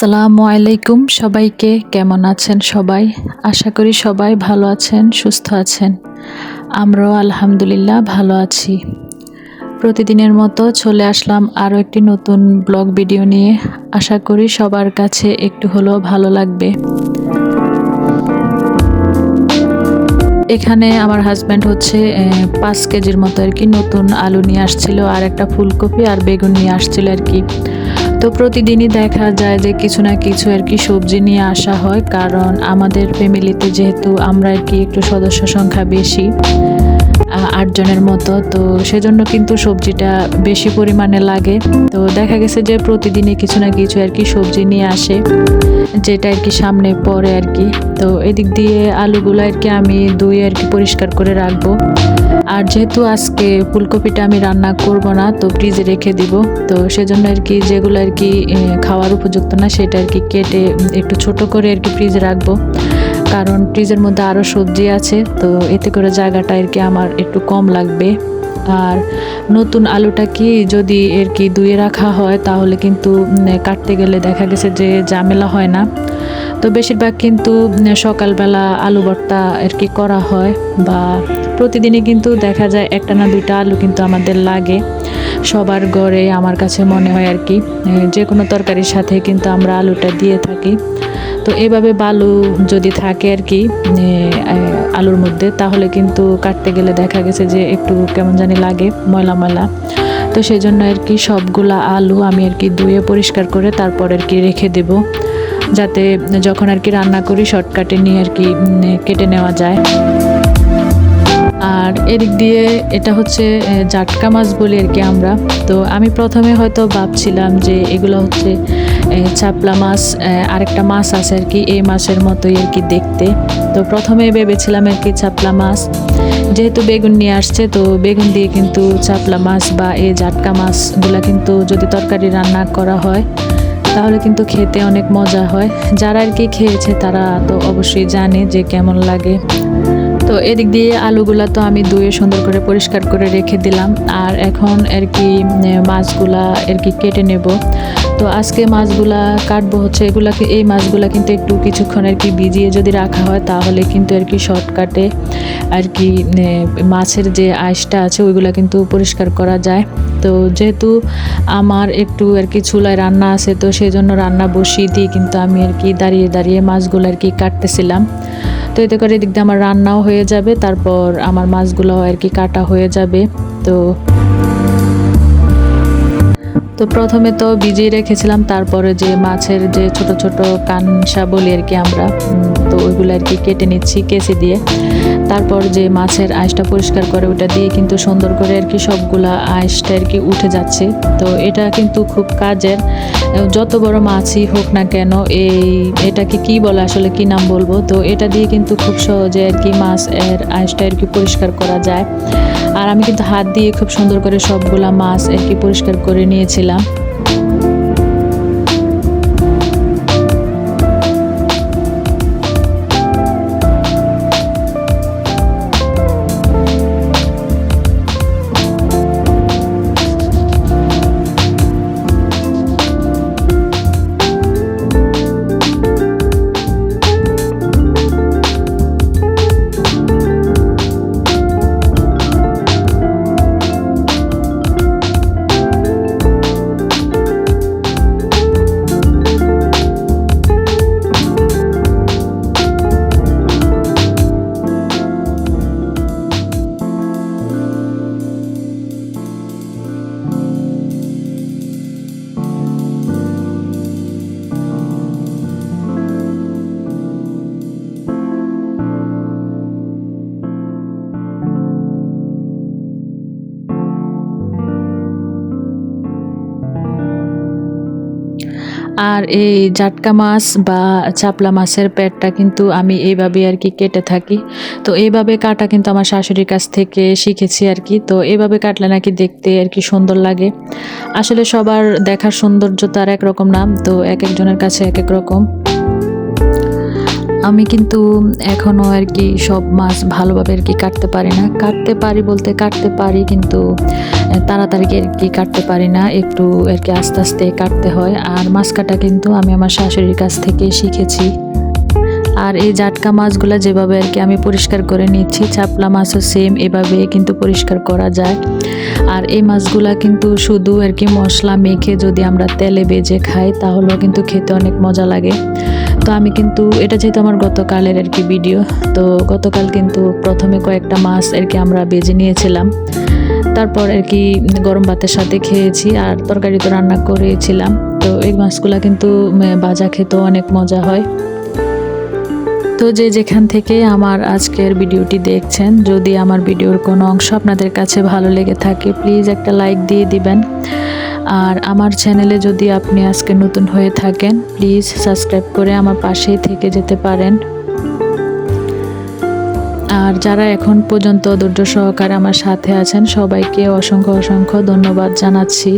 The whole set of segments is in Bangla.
আসসালামু আলাইকুম সবাইকে। কেমন আছেন সবাই? আশা করি সবাই ভালো আছেন, সুস্থ আছেন। আমরাও আলহামদুলিল্লাহ ভালো আছি। প্রতিদিনের মতো চলে আসলাম আরও একটি নতুন ব্লগ ভিডিও নিয়ে। আশা করি সবার কাছে একটু হলেও ভালো লাগবে। এখানে আমার হাজব্যান্ড হচ্ছে 5 কেজির মতো আর কি নতুন আলু নিয়ে আসছিল, আর একটা ফুলকপি আর বেগুন নিয়ে আসছিল আর কি। তো প্রতিদিনই দেখা যায় যে কিছু না কিছু আর কি সবজি নিয়ে আসা হয়, কারণ আমাদের ফ্যামিলিতে যেহেতু আমরা আর কি একটু সদস্য সংখ্যা বেশি, 8 জনের মতো, তো সেজন্য কিন্তু সবজিটা বেশি পরিমাণে লাগে। তো দেখা গেছে যে প্রতিদিনই কিছু না কিছু আর কি সবজি নিয়ে আসে, যেটা আর কি সামনে পড়ে আর কি। তো এদিক দিয়ে আলুগুলো আর কি আমি ধুয়ে আর কি পরিষ্কার করে রাখবো। আর যেহেতু আজকে ফুলকপিটা আমি রান্না করব না, তো ফ্রিজে রেখে দিব, তো সেজন্য আর কি যেগুলো আর কি খাওয়ার উপযুক্ত না সেটা আর কি কেটে একটু ছোট করে আর কি ফ্রিজে রাখবো, কারণ ফ্রিজের মধ্যে আরও সবজি আছে, তো এতে করে জায়গাটা আর কি আমার একটু কম লাগবে। আর নতুন আলুটা কি যদি এর কি ধুয়ে রাখা হয় তাহলে কিন্তু কাটতে গেলে দেখা গেছে যে ঝামেলা হয় না। তো বেশিরভাগ কিন্তু সকালবেলা আলু ভর্তা আর কি করা হয়, বা প্রতিদিনই কিন্তু দেখা যায় একটা না দুইটা আলু কিন্তু আমাদের লাগে সবার ঘরে। আমার কাছে মনে হয় আর কি যে কোনো তরকারির সাথে কিন্তু আমরা আলুটা দিয়ে থাকি। তো এভাবে বালু যদি থাকে আর কি আলুর মধ্যে, তাহলে কিন্তু কাটতে গেলে দেখা গেছে যে একটু কেমন জানি লাগে, ময়লা ময়লা। তো সেই জন্য আর কি সবগুলা আলু আমি আর কি ধুয়ে পরিষ্কার করে তারপর আর কি রেখে দেব, যাতে যখন আর কি রান্না করি শর্টকাটে নিয়ে আর কি কেটে নেওয়া যায়। আর এদিক দিয়ে এটা হচ্ছে জাটকা মাছ বলি আর কি আমরা। তো আমি প্রথমে হয়তো ভাবছিলাম যে এগুলো হচ্ছে চাপলা মাছ, আরেকটা মাছ আছে আর কি এই মাছের মতোই আর কি দেখতে। তো প্রথমে ভেবেছিলাম আর কি চাপলা মাছ, যেহেতু বেগুন নিয়ে আসছে, তো বেগুন দিয়ে কিন্তু চাপলা মাছ বা এই জাটকা মাছগুলা কিন্তু যদি তরকারি রান্না করা হয় তাহলে কিন্তু খেতে অনেক মজা হয়। যারা আর কি খেয়েছে তারা তো অবশ্যই জানে যে কেমন লাগে। তো এদিক দিয়ে আলুগুলা তো আমি ধুয়ে সুন্দর করে পরিষ্কার করে রেখে দিলাম, আর এখন আর কি মাছগুলা আর কি কেটে নেব। তো আজকে মাছগুলা কাটবো হচ্ছে এগুলাকে, এই মাছগুলা কিন্তু একটু কিছুক্ষণ আর কি ভিজিয়ে যদি রাখা হয় তাহলে কিন্তু আর কি শর্টকাটে আর কি মাছের যে আঁশটা আছে ওইগুলা কিন্তু পরিষ্কার করা যায়। তো যেহেতু আমার একটু আর কি চুলায় রান্না আছে, তো সেই জন্য রান্না বসিয়ে দিয়ে কিন্তু আমি আর কি দাঁড়িয়ে দাঁড়িয়ে মাছগুলো আর কি কাটতেছিলাম। তো এতে করে এদিক দিয়ে আমার রান্নাও হয়ে যাবে, তারপর আমার মাছগুলোও আর কি কাটা হয়ে যাবে। তো তো প্রথমে তো ভিজিয়ে রেখেছিলাম, তারপরে যে মাছের যে ছোট ছোট কানসা বলি আর কি আমরা, তো ওইগুলো আর কি কেটে নিচ্ছি কেচি দিয়ে। তারপর যে মাছের আঁশটা পরিষ্কার করে ওটা দিয়ে কিন্তু সুন্দর করে আর কি সবগুলা আঁশটা আর কি উঠে যাচ্ছে। তো এটা কিন্তু খুব কাজের, যত বড় মাছই হোক না কেন, এটাকে কি বলে আসলে কি নাম বলবো, তো এটা দিয়ে কিন্তু খুব সহজে আর কি মাছ এর আঁশটা আর কি পরিষ্কার করা যায়। আর আমি কিন্তু হাত দিয়ে খুব সুন্দর করে সবগুলা মাছ আর কি পরিষ্কার করে নিয়েছিলাম। আর এই জাটকা মাছ বা চাপলা মাছের পেটটা কিন্তু আমি এইভাবে আর কি কেটে থাকি। তো এইভাবে কাটা কিন্তু আমার শাশুড়ির কাছ থেকে শিখেছি আর কি। তো এইভাবে কাটলে নাকি দেখতে আর কি সুন্দর লাগে। আসলে সবার দেখার সৌন্দর্য তার একরকম নাম, তো এক একজনের কাছে এক এক রকম। আমি কিন্তু এখনও আর কি সব মাছ ভালোভাবে আর কি কাটতে পারি না। কাটতে পারি বলতে কাটতে পারি, কিন্তু তাড়াতাড়ি আর কি কাটতে পারি না, একটু আর কি আস্তে আস্তে কাটতে হয়। আর মাছ কাটা কিন্তু আমি আমার শাশুড়ির কাছ থেকে শিখেছি। আর এই জাটকা মাছগুলো যেভাবে আর কি আমি পরিষ্কার করে নিচ্ছি, চাপলা মাছও সেম এভাবে কিন্তু পরিষ্কার করা যায়। আর এই মাছগুলা কিন্তু শুধু আর কি মশলা মেখে যদি আমরা তেলে ভেজে খাই তাহলেও কিন্তু খেতে অনেক মজা লাগে। তো আমি কিন্তু এটা যেহেতু আমার গতকালের আর কি ভিডিও, তো গতকাল কিন্তু প্রথমে কয়েকটা মাছ আর কি আমরা ভেজে নিয়েছিলাম, তারপর আর কি গরম ভাতের সাথে খেয়েছি, আর তরকারি তো রান্না করেছিলাম। তো এই মাছগুলা কিন্তু ভাজা খেতেও অনেক মজা হয়। তো যে যেখান থেকে আমার আজকের ভিডিওটি দেখছেন, যদি আমার ভিডিওর কোনো অংশ আপনাদের কাছে ভালো লেগে থাকে প্লিজ একটা লাইক দিয়ে দিবেন। আর আমার চ্যানেলে যদি আপনি আজকে নতুন হয়ে থাকেন প্লিজ সাবস্ক্রাইব করে আমার পাশেই থেকে যেতে পারেন। আর যারা এখন পর্যন্ত ধৈর্য সহকারে আমার সাথে আছেন সবাইকে অসংখ্য অসংখ্য ধন্যবাদ জানাচ্ছি।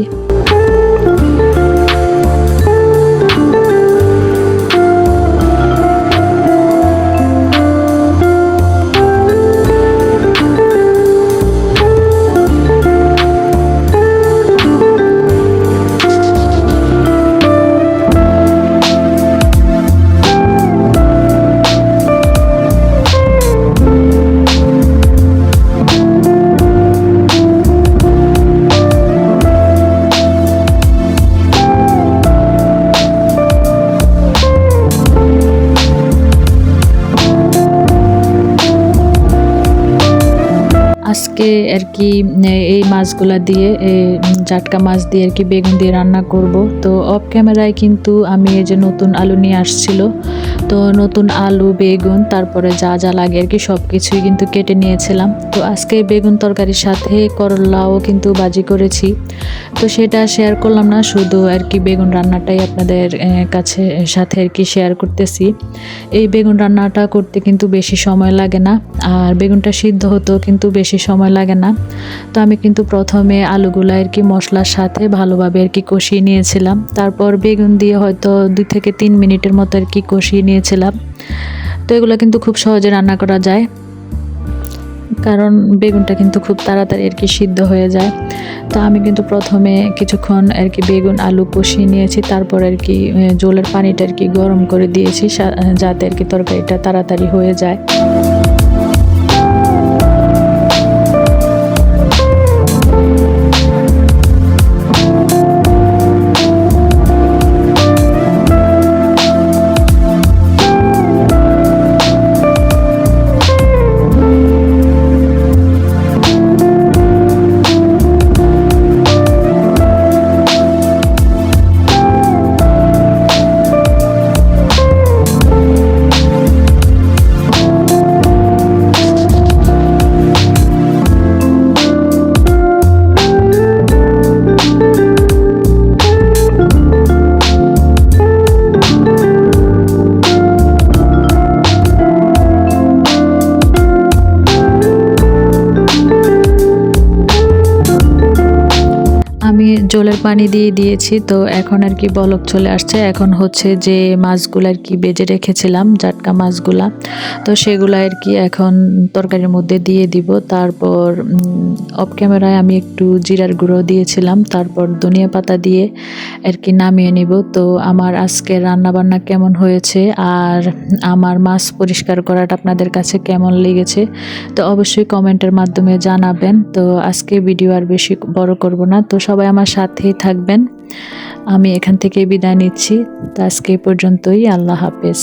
আজকে আর কি এই মাছগুলা দিয়ে জাটকা মাছ দিয়ে আর কি বেগুন দিয়ে রান্না করব। তো অফ ক্যামেরায় কিন্তু আমি এই যে নতুন আলু নিয়ে আসছিল, তো নতুন আলু বেগুন তারপরে যা যা লাগে আর কি সব কিছুই কিন্তু কেটে নিয়েছিলাম। তো আজকে বেগুন তরকারির সাথে করলাও কিন্তু ভাজি করেছি, তো সেটা শেয়ার করলাম না, শুধু আর কি বেগুন রান্নাটাই আপনাদের কাছে সাথে আর কি শেয়ার করতেছি। এই বেগুন রান্নাটা করতে কিন্তু বেশি সময় লাগে না, আর বেগুনটা সিদ্ধ হতেও কিন্তু বেশি সময় লাগে না। তো আমি কিন্তু প্রথমে আলুগুলো আর কি মশলার সাথে ভালোভাবে আর কি কষিয়ে নিয়েছিলাম, তারপর বেগুন দিয়ে হয়তো 2 থেকে 3 মিনিটের মতো আর কি কষিয়ে নিয়েছিলাম। তো এগুলো কিন্তু খুব সহজে রান্না করা যায়, কারণ বেগুনটা কিন্তু খুব তাড়াতাড়ি আর কি সিদ্ধ হয়ে যায়। তো আমি কিন্তু প্রথমে কিছুক্ষণ আর কি বেগুন আলু কষিয়ে নিয়েছি, তারপর আর কি জলের পানিটা আর কি গরম করে দিয়েছি যাতে আর কি তরকারিটা তাড়াতাড়ি হয়ে যায়। আমি জলের পানি দিয়ে দিয়েছি, তো এখন আর কি বলক চলে আসছে। এখন হচ্ছে যে মাছগুলো আর কি বেজে রেখেছিলাম জাটকা মাছগুলা, তো সেগুলো আর কি এখন তরকারির মধ্যে দিয়ে দিব। তারপর অফ ক্যামেরায় আমি একটু জিরার গুঁড়ো দিয়েছিলাম, তারপর ধনিয়া পাতা দিয়ে আর কি নামিয়ে নিব। তো আমার আজকে রান্না বান্না কেমন হয়েছে আর আমার মাছ পরিষ্কার করাটা আপনাদের কাছে কেমন লেগেছে তো অবশ্যই কমেন্টের মাধ্যমে জানাবেন। তো আজকে ভিডিও আর বেশি বড় করব না, তো সবাই আমার সাথেই থাকবেন। আমি এখান থেকে বিদায় নিচ্ছি। তো আজকে পর্যন্তই, আল্লাহ হাফেজ।